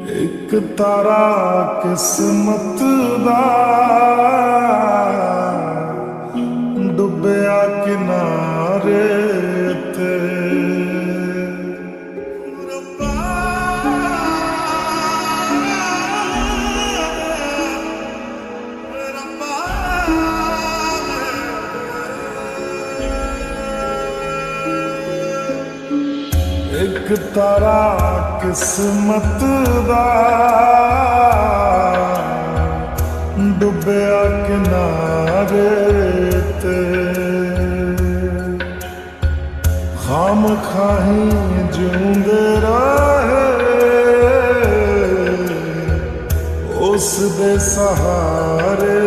एक तारा किस्मत दा डुबया किनारे ते एक तारा किस्मत दा डुबया किनारे ते खाम खाही जिउंदे रहे उस दे सहारे